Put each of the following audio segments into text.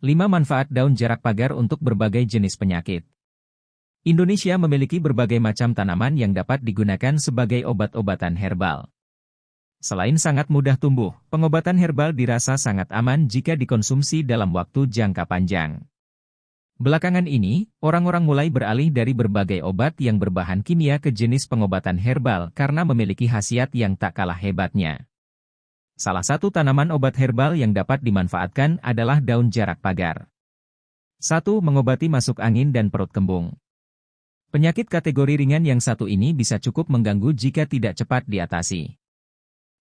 5 manfaat daun jarak pagar untuk berbagai jenis penyakit. Indonesia memiliki berbagai macam tanaman yang dapat digunakan sebagai obat-obatan herbal. Selain sangat mudah tumbuh, pengobatan herbal dirasa sangat aman jika dikonsumsi dalam waktu jangka panjang. Belakangan ini, orang-orang mulai beralih dari berbagai obat yang berbahan kimia ke jenis pengobatan herbal karena memiliki khasiat yang tak kalah hebatnya. Salah satu tanaman obat herbal yang dapat dimanfaatkan adalah daun jarak pagar. 1. Mengobati masuk angin dan perut kembung. Penyakit kategori ringan yang satu ini bisa cukup mengganggu jika tidak cepat diatasi.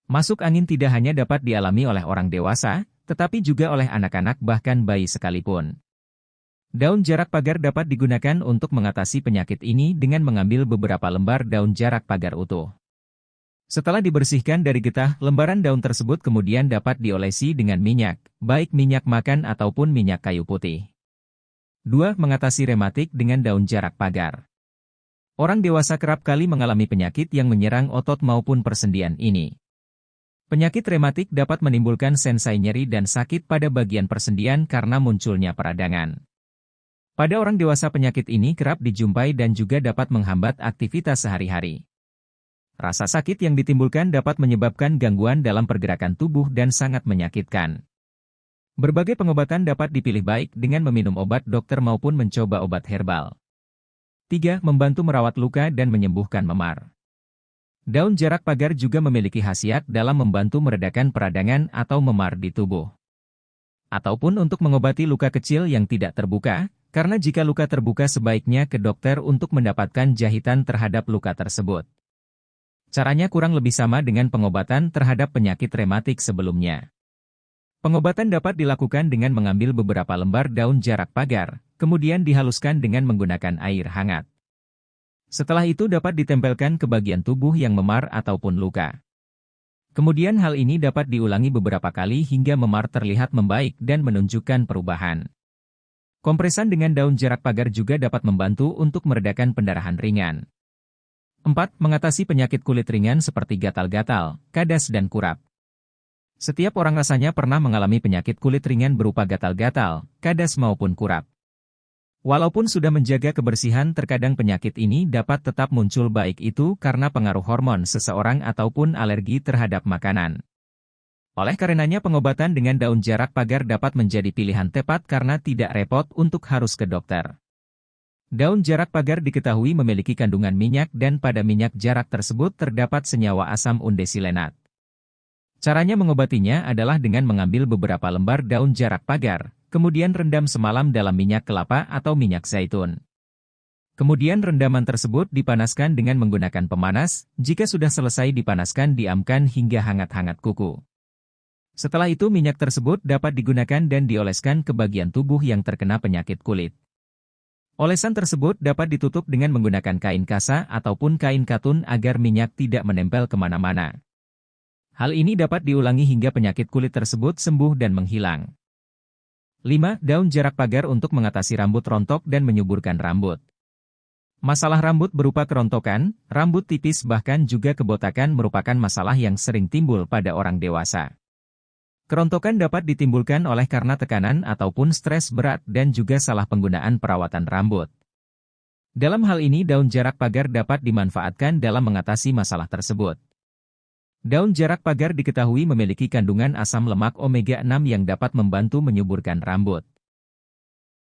Masuk angin tidak hanya dapat dialami oleh orang dewasa, tetapi juga oleh anak-anak bahkan bayi sekalipun. Daun jarak pagar dapat digunakan untuk mengatasi penyakit ini dengan mengambil beberapa lembar daun jarak pagar utuh. Setelah dibersihkan dari getah, lembaran daun tersebut kemudian dapat diolesi dengan minyak, baik minyak makan ataupun minyak kayu putih. 2. Mengatasi rematik dengan daun jarak pagar. Orang dewasa kerap kali mengalami penyakit yang menyerang otot maupun persendian ini. Penyakit rematik dapat menimbulkan sensasi nyeri dan sakit pada bagian persendian karena munculnya peradangan. Pada orang dewasa penyakit ini kerap dijumpai dan juga dapat menghambat aktivitas sehari-hari. Rasa sakit yang ditimbulkan dapat menyebabkan gangguan dalam pergerakan tubuh dan sangat menyakitkan. Berbagai pengobatan dapat dipilih baik dengan meminum obat dokter maupun mencoba obat herbal. 3. Membantu merawat luka dan menyembuhkan memar. Daun jarak pagar juga memiliki khasiat dalam membantu meredakan peradangan atau memar di tubuh. Ataupun untuk mengobati luka kecil yang tidak terbuka, karena jika luka terbuka sebaiknya ke dokter untuk mendapatkan jahitan terhadap luka tersebut. Caranya kurang lebih sama dengan pengobatan terhadap penyakit rematik sebelumnya. Pengobatan dapat dilakukan dengan mengambil beberapa lembar daun jarak pagar, kemudian dihaluskan dengan menggunakan air hangat. Setelah itu dapat ditempelkan ke bagian tubuh yang memar ataupun luka. Kemudian hal ini dapat diulangi beberapa kali hingga memar terlihat membaik dan menunjukkan perubahan. Kompresan dengan daun jarak pagar juga dapat membantu untuk meredakan pendarahan ringan. 4. Mengatasi penyakit kulit ringan seperti gatal-gatal, kadas dan kurap. Setiap orang rasanya pernah mengalami penyakit kulit ringan berupa gatal-gatal, kadas maupun kurap. Walaupun sudah menjaga kebersihan, terkadang penyakit ini dapat tetap muncul baik itu karena pengaruh hormon seseorang ataupun alergi terhadap makanan. Oleh karenanya pengobatan dengan daun jarak pagar dapat menjadi pilihan tepat karena tidak repot untuk harus ke dokter. Daun jarak pagar diketahui memiliki kandungan minyak dan pada minyak jarak tersebut terdapat senyawa asam undesilenat. Caranya mengobatinya adalah dengan mengambil beberapa lembar daun jarak pagar, kemudian rendam semalam dalam minyak kelapa atau minyak zaitun. Kemudian rendaman tersebut dipanaskan dengan menggunakan pemanas, jika sudah selesai dipanaskan diamkan hingga hangat-hangat kuku. Setelah itu minyak tersebut dapat digunakan dan dioleskan ke bagian tubuh yang terkena penyakit kulit. Olesan tersebut dapat ditutup dengan menggunakan kain kasa ataupun kain katun agar minyak tidak menempel kemana-mana. Hal ini dapat diulangi hingga penyakit kulit tersebut sembuh dan menghilang. 5. Daun jarak pagar untuk mengatasi rambut rontok dan menyuburkan rambut. Masalah rambut berupa kerontokan, rambut tipis bahkan juga kebotakan merupakan masalah yang sering timbul pada orang dewasa. Kerontokan dapat ditimbulkan oleh karena tekanan ataupun stres berat dan juga salah penggunaan perawatan rambut. Dalam hal ini daun jarak pagar dapat dimanfaatkan dalam mengatasi masalah tersebut. Daun jarak pagar diketahui memiliki kandungan asam lemak omega 6 yang dapat membantu menyuburkan rambut.